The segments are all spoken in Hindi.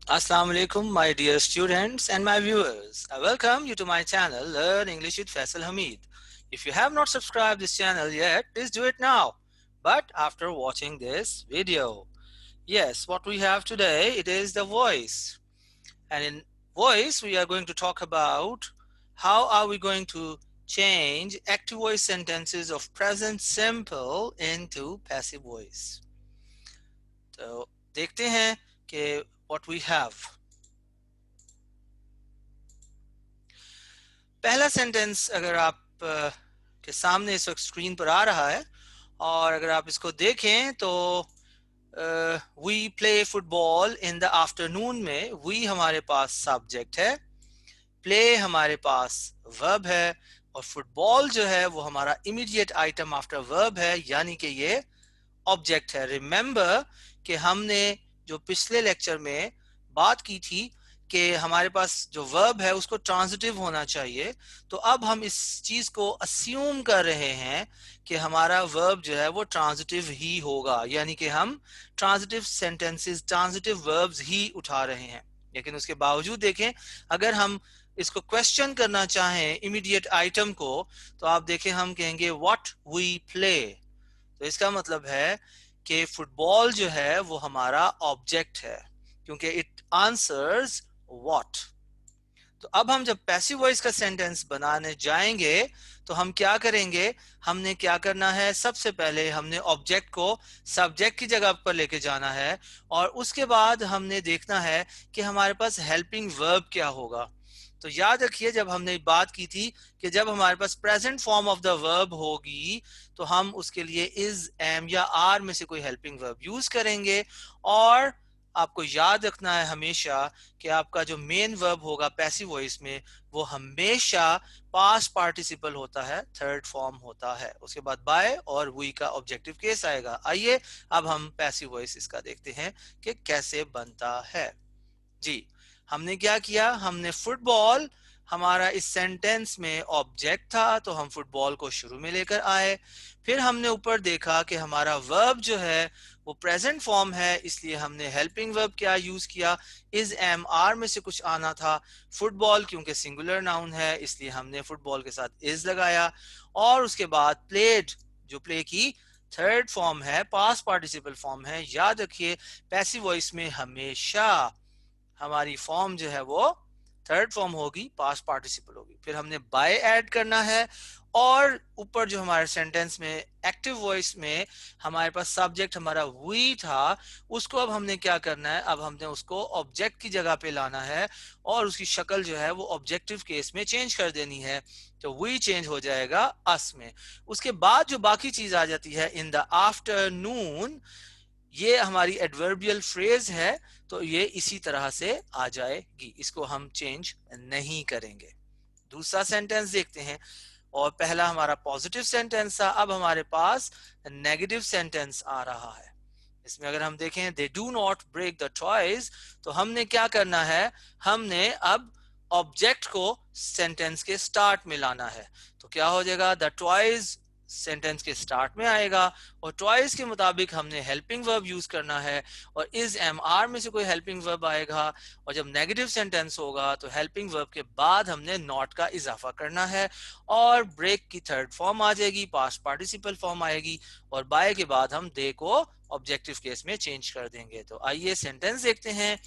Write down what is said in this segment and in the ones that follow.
Assalamu alaikum, my dear students and my viewers. I welcome you to my channel, Learn English with Faisal Hamid. If you have not subscribed this channel yet, please do it now. But after watching this video, yes, what we have today, it is the voice. And in voice, we are going to talk about how are we going to change active voice sentences of present simple into passive voice. तो देखते हैं कि what we have. पहला सेंटेंस अगर आप के सामने इस वक्त स्क्रीन पर आ रहा है और अगर आप इसको देखें तो we play football in the afternoon में वी हमारे पास सब्जेक्ट है, प्ले हमारे पास वर्ब है और फुटबॉल जो है वो हमारा इमीडिएट आइटम आफ्टर वर्ब है, यानी कि ये ऑब्जेक्ट है। रिमेंबर कि हमने जो पिछले लेक्चर में बात की थी कि हमारे पास जो वर्ब है उसको ट्रांजिटिव होना चाहिए, तो अब हम इस चीज को अस्यूम कर रहे हैं कि हमारा वर्ब जो है वो ट्रांजिटिव ही होगा, यानी कि हम ट्रांजिटिव सेंटेंसेस, ट्रांजिटिव वर्ब्स ही उठा रहे हैं। लेकिन उसके बावजूद देखें, अगर हम इसको क्वेश्चन करना चाहें इमीडिएट आइटम को, तो आप देखें हम कहेंगे व्हाट वी प्ले। तो इसका मतलब है कि फुटबॉल जो है वो हमारा ऑब्जेक्ट है, क्योंकि इट आंसर्स व्हाट। तो अब हम जब पैसिव वॉइस का सेंटेंस बनाने जाएंगे तो हम क्या करेंगे, हमने क्या करना है, सबसे पहले हमने ऑब्जेक्ट को सब्जेक्ट की जगह पर लेके जाना है और उसके बाद हमने देखना है कि हमारे पास हेल्पिंग वर्ब क्या होगा। तो याद रखिए, जब हमने बात की थी कि जब हमारे पास present form of the verb होगी तो हम उसके लिए इज, एम या आर में से कोई हेल्पिंग वर्ब यूज करेंगे। और आपको याद रखना है हमेशा कि आपका जो मेन वर्ब होगा पैसिव वॉइस में वो हमेशा पास्ट पार्टिसिपल होता है, थर्ड फॉर्म होता है, उसके बाद बाय और वी का ऑब्जेक्टिव केस आएगा। आइए अब हम पैसिव वॉइस इसका देखते हैं कि कैसे बनता है। जी, हमने क्या किया, हमने फुटबॉल हमारा इस सेंटेंस में ऑब्जेक्ट था तो हम फुटबॉल को शुरू में लेकर आए। फिर हमने ऊपर देखा कि हमारा वर्ब जो है वो प्रेजेंट फॉर्म है, इसलिए हमने हेल्पिंग वर्ब क्या यूज किया, इज, एम, आर में से कुछ आना था। फुटबॉल क्योंकि सिंगुलर नाउन है इसलिए हमने फुटबॉल के साथ इज लगाया। और उसके बाद प्लेड, जो प्ले की थर्ड फॉर्म है, पास्ट पार्टिसिपल फॉर्म है। याद रखिए पैसिव वॉइस में हमेशा हमारी फॉर्म जो है वो थर्ड फॉर्म होगी, पास्ट पार्टिसिपल होगी। फिर हमने बाय ऐड करना है और ऊपर जो हमारे सेंटेंस में एक्टिव वॉइस में हमारे पास सब्जेक्ट हमारा वी था, उसको अब हमने क्या करना है, अब हमने उसको ऑब्जेक्ट की जगह पे लाना है और उसकी शक्ल जो है वो ऑब्जेक्टिव केस में चेंज कर देनी है। तो वी चेंज हो जाएगा अस में। उसके बाद जो बाकी चीज आ जाती है इन द आफ्टरनून, ये हमारी एडवर्बियल फ्रेज है, तो ये इसी तरह से आ जाएगी, इसको हम चेंज नहीं करेंगे। दूसरा सेंटेंस देखते हैं। और पहला हमारा पॉजिटिव सेंटेंस था, अब हमारे पास नेगेटिव सेंटेंस आ रहा है। इसमें अगर हम देखें they do not break the toys, तो हमने क्या करना है, हमने अब ऑब्जेक्ट को सेंटेंस के स्टार्ट में लाना है। तो क्या हो जाएगा, द टॉयज सेंटेंस के स्टार्ट में आएगा और टॉयज के मुताबिक हमने हेल्पिंग वर्ब यूज करना है और इज, एम, आर में से कोई हेल्पिंग वर्ब आएगा। और जब नेगेटिव सेंटेंस होगा तो हेल्पिंग वर्ब के बाद हमने नॉट का इजाफा करना है और ब्रेक की थर्ड फॉर्म आ जाएगी, पास्ट पार्टिसिपल फॉर्म आएगी और बाय के बाद हम दे को ऑब्जेक्टिव केस में चेंज कर देंगे। तो आइए सेंटेंस देखते हैं।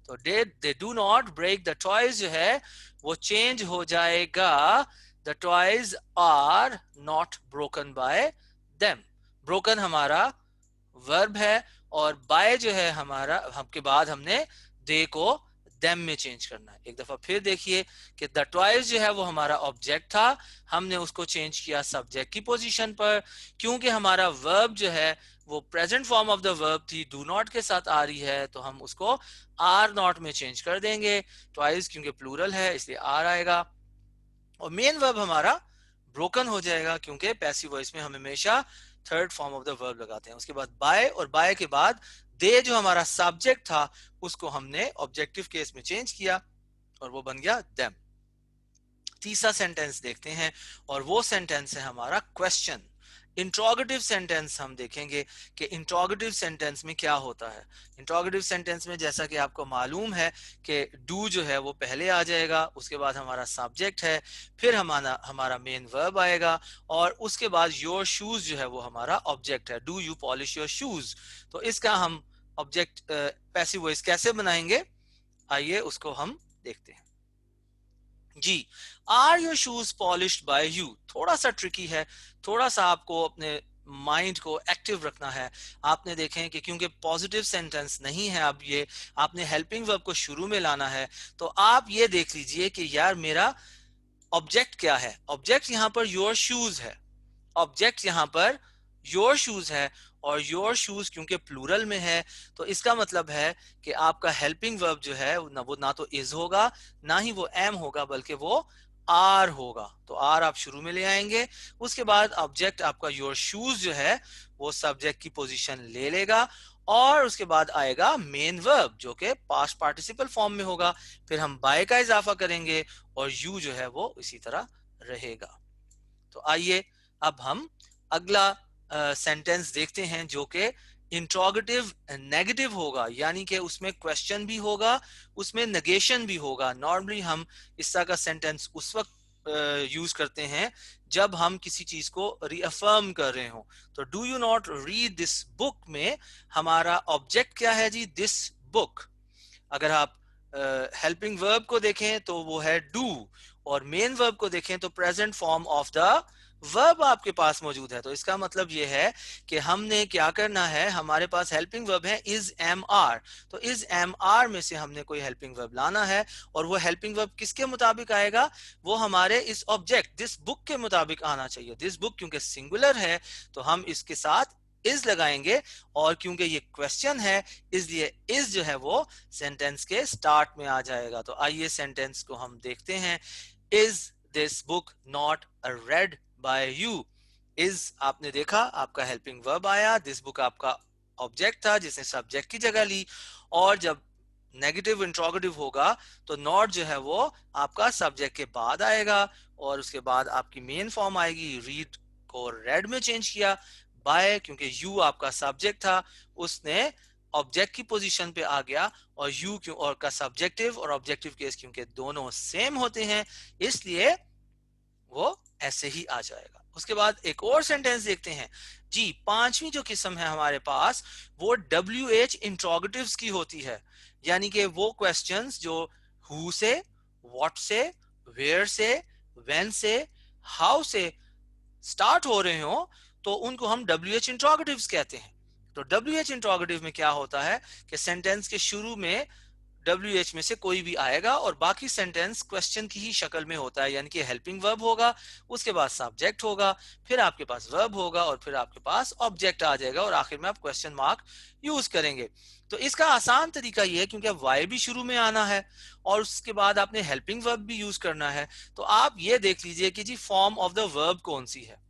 तो they do not break the toys जो है वो चेंज हो जाएगा, the toys are not broken by them. Broken हमारा वर्ब है और बाय जो है हमारा, हम के बाद हमने दे को देम में चेंज करना है। एक दफा फिर देखिए कि द टॉयज जो है वो हमारा ऑब्जेक्ट था, हमने उसको चेंज किया सब्जेक्ट की पोजीशन पर, क्योंकि हमारा वर्ब जो है वो present form of the verb थी, डू नॉट के साथ आ रही है, तो हम उसको आर नॉट में चेंज कर देंगे। ट्वाइस क्योंकि प्लूरल है इसलिए आर आएगा। और मेन वर्ब हमारा ब्रोकन हो जाएगा क्योंकि पैसिव वॉइस में हम हमेशा third form of the verb लगाते हैं। उसके बाद बाय और बाय के बाद दे जो हमारा सब्जेक्ट था उसको हमने ऑब्जेक्टिव केस में चेंज किया और वो बन गया देम। तीसरा सेंटेंस देखते हैं और वो सेंटेंस है हमारा क्वेश्चन। इंट्रोगेटिव सेंटेंस हम देखेंगे कि इंट्रोगेटिव सेंटेंस में क्या होता है। इंट्रोगेटिव सेंटेंस में जैसा कि आपको मालूम है कि डू जो है वो पहले आ जाएगा, उसके बाद हमारा सब्जेक्ट है, फिर हमारा हमारा मेन वर्ब आएगा, और उसके बाद योर शूज जो है वो हमारा ऑब्जेक्ट है। Do you polish your shoes. तो इसका हम ऑब्जेक्ट पैसिव वॉइस कैसे बनाएंगे, आइए उसको हम देखते हैं। जी, are your shoes polished by you, थोड़ा सा ट्रिकी है, थोड़ा सा आपको अपने माइंड को एक्टिव रखना है। आपने देखें कि क्योंकि पॉजिटिव सेंटेंस नहीं है, अब ये आपने हेल्पिंग वर्ब को शुरू में लाना है, तो आप ये देख लीजिए कि यार मेरा ऑब्जेक्ट क्या है। ऑब्जेक्ट यहाँ पर योर शूज है, ऑब्जेक्ट यहाँ पर योर शूज है, और योर शूज क्योंकि प्लूरल में है, तो इसका मतलब है कि आपका हेल्पिंग वर्ब जो है वो ना तो इज होगा, ना ही वो एम होगा, बल्कि वो आर होगा। तो आर आप शुरू में ले आएंगे, उसके बाद ऑब्जेक्ट आपका योर शूज जो है वो सब्जेक्ट की पोजीशन ले लेगा, और उसके बाद आएगा मेन वर्ब जो कि पास्ट पार्टिसिपल फॉर्म में होगा। फिर हम बाय का इजाफा करेंगे और यू जो है वो इसी तरह रहेगा। तो आइए अब हम अगला सेंटेंस देखते हैं जो कि इंट्रोगेटिव नेगेटिव होगा, यानी कि उसमें क्वेश्चन भी होगा, उसमें नेगेशन भी होगा। नॉर्मली हम इस तरह का सेंटेंस उस वक्त यूज करते हैं जब हम किसी चीज को रीअफर्म कर रहे हो। तो do you not read this book में हमारा ऑब्जेक्ट क्या है जी, दिस बुक। अगर आप हेल्पिंग वर्ब को देखें तो वो है डू, और मेन वर्ब को देखें तो present form of the verb आपके पास मौजूद है। तो इसका मतलब ये है कि हमने क्या करना है, हमारे पास हेल्पिंग वर्ब है इज एम आर, तो इज एम आर में से हमने कोई हेल्पिंग वर्ब लाना है, और वो हेल्पिंग वर्ब किसके मुताबिक आएगा, वो हमारे इस ऑब्जेक्ट दिस बुक के मुताबिक आना चाहिए। दिस बुक क्योंकि सिंगुलर है तो हम इसके साथ इज लगाएंगे, और क्योंकि ये क्वेश्चन है इसलिए इज जो है वो सेंटेंस के स्टार्ट में आ जाएगा। तो आइए सेंटेंस को हम देखते हैं। Is this book not read by you. Is आपने देखा आपका हेल्पिंग वर्ब आया, दिस बुक आपका ऑब्जेक्ट था जिसने सब्जेक्ट की जगह ली, और जब नेगेटिव इंट्रोगेटिव होगा तो नॉट जो है वो आपका सब्जेक्ट के बाद आएगा, और उसके बाद आपकी मेन फॉर्म आएगी। रीड को रेड में चेंज किया, बाय क्योंकि यू आपका सब्जेक्ट था उसने ऑब्जेक्ट की पोजीशन पे आ गया, और यू क्यों और का सब्जेक्टिव और ऑब्जेक्टिव केस क्योंकि दोनों सेम होते हैं इसलिए वो ऐसे ही आ जाएगा। उसके बाद एक और सेंटेंस देखते हैं जी। पांचवी जो किस्म है हमारे पास वो WH इंट्रोगेटिव्स की होती है, यानी कि वो क्वेश्चंस जो हु से, व्हाट से, वेयर से, व्हेन से, हाउ से स्टार्ट हो रहे हो, तो उनको हम WH इंट्रोगेटिव्स कहते हैं। तो WH इंट्रोगेटिव में क्या होता है कि सेंटेंस के शुरू में WH में से कोई भी आएगा और बाकी सेंटेंस क्वेश्चन की ही शक्ल में होता है, यानी कि हेल्पिंग वर्ब होगा, उसके बाद सब्जेक्ट होगा, फिर आपके पास वर्ब होगा, और फिर आपके पास ऑब्जेक्ट आ जाएगा, और आखिर में आप क्वेश्चन मार्क यूज करेंगे। तो इसका आसान तरीका ये है क्योंकि अब वाई भी शुरू में आना है और उसके बाद आपने हेल्पिंग वर्ब भी यूज करना है, तो आप ये देख लीजिए कि जी फॉर्म ऑफ द वर्ब कौन सी है।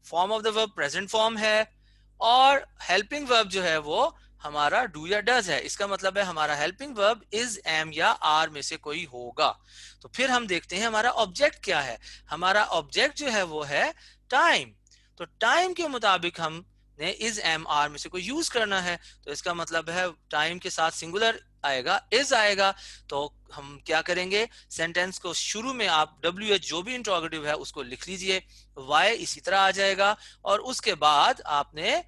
Form of the verb present form है, और हेल्पिंग वर्ब जो है वो हमारा डू या डज है। इसका मतलब है हमारा हेल्पिंग वर्ब इज, एम या आर में से कोई होगा। तो फिर हम देखते हैं हमारा ऑब्जेक्ट क्या है। हमारा ऑब्जेक्ट जो है वो है टाइम। तो टाइम के मुताबिक हमने इज, एम, आर में से कोई यूज करना है। तो इसका मतलब है टाइम के साथ सिंगुलर आएगा, इज आएगा। तो हम क्या करेंगे, सेंटेंस को शुरू में आप WH जो भी इंट्रोगेटिव है उसको लिख लीजिए, वाई इसी तरह आ जाएगा, और उसके बाद आपने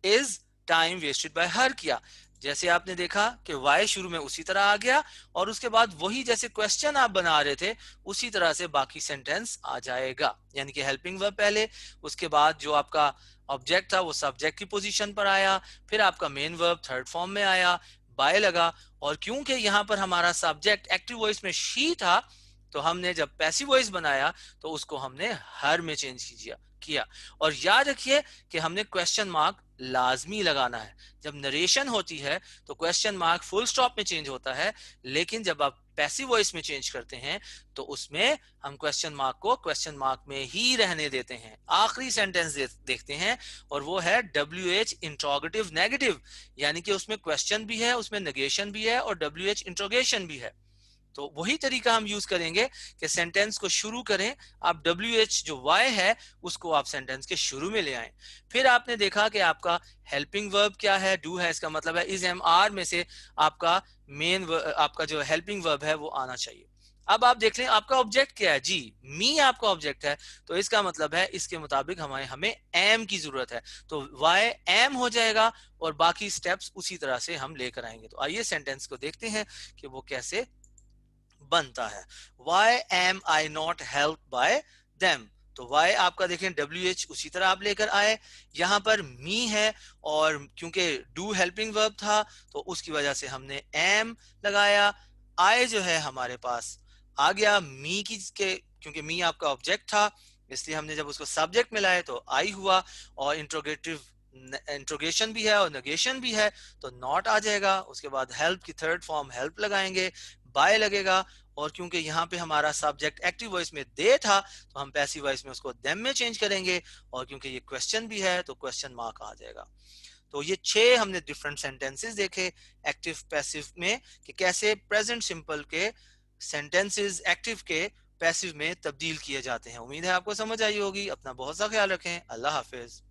is time wasted by her किया। जैसे आपने देखा कि वाई शुरू में उसी तरह आ गया, और उसके बाद वही जैसे क्वेश्चन आप बना रहे थे उसी तरह से बाकी सेंटेंस आ जाएगा, यानी कि हेल्पिंग वर्ब पहले, उसके बाद जो आपका ऑब्जेक्ट था वो सब्जेक्ट की पोजीशन पर आया, फिर आपका मेन वर्ब थर्ड फॉर्म में आया, बाय लगा, और क्योंकि यहाँ पर हमारा सब्जेक्ट एक्टिव वॉइस में शी था तो हमने जब पैसिव वॉइस बनाया तो उसको हमने हर में चेंज किया। और याद रखिए कि हमने क्वेश्चन मार्क लाजमी लगाना है। जब नरेशन होती है तो क्वेश्चन मार्क फुल स्टॉप में चेंज होता है, लेकिन जब आप पैसिव वॉइस में चेंज करते हैं तो उसमें हम क्वेश्चन मार्क को क्वेश्चन मार्क में ही रहने देते हैं। आखिरी सेंटेंस देखते हैं, और वो है WH इंट्रोगेटिव नेगेटिव, यानी कि उसमें क्वेश्चन भी है, उसमें नेगेशन भी है, और WH इंट्रोगेशन भी है। तो वही तरीका हम यूज करेंगे कि सेंटेंस को शुरू करें, आप WH जो Y है उसको आप सेंटेंस के शुरू में ले आए। फिर आपने देखा कि आपका हेल्पिंग वर्ब क्या है, डू है, इसका मतलब है इज एम आर में से आपका आपका जो हेल्पिंग वर्ब है वो आना चाहिए। अब आप देख लें आपका ऑब्जेक्ट क्या है जी, मी आपका ऑब्जेक्ट है, तो इसका मतलब है इसके मुताबिक हमें एम की जरूरत है, तो वाई एम हो जाएगा और बाकी स्टेप्स उसी तरह से हम लेकर आएंगे। तो आइए सेंटेंस को देखते हैं कि वो कैसे बनता है। Why am I not help by them, तो वाई आपका देखें WH उसी तरह आप लेकर आए, यहां पर मी है और क्योंकि डू हेल्पिंग वर्ब था तो उसकी वजह से हमने एम लगाया। आई जो है हमारे पास आ गया मी की के, क्योंकि मी आपका ऑब्जेक्ट था इसलिए हमने जब उसको सब्जेक्ट में लाए तो आई हुआ, और इंट्रोगेटिव इंट्रोगेशन भी है और नेगेशन भी है तो नॉट आ जाएगा। उसके बाद हेल्प की थर्ड फॉर्म हेल्प लगाएंगे, बाय लगेगा, और क्योंकि यहाँ पे हमारा सब्जेक्ट एक्टिव वॉइस में दे था तो हम पैसिव वॉइस में उसको देम में चेंज करेंगे, और क्योंकि ये क्वेश्चन भी है तो क्वेश्चन मार्क आ जाएगा। तो ये 6 हमने डिफरेंट सेंटेंसेस देखे एक्टिव पैसिव में कि कैसे प्रेजेंट सिंपल के सेंटेंसेस एक्टिव के पैसिव में तब्दील किए जाते हैं। उम्मीद है आपको समझ आई होगी। अपना बहुत सा ख्याल रखें। अल्लाह हाफिज।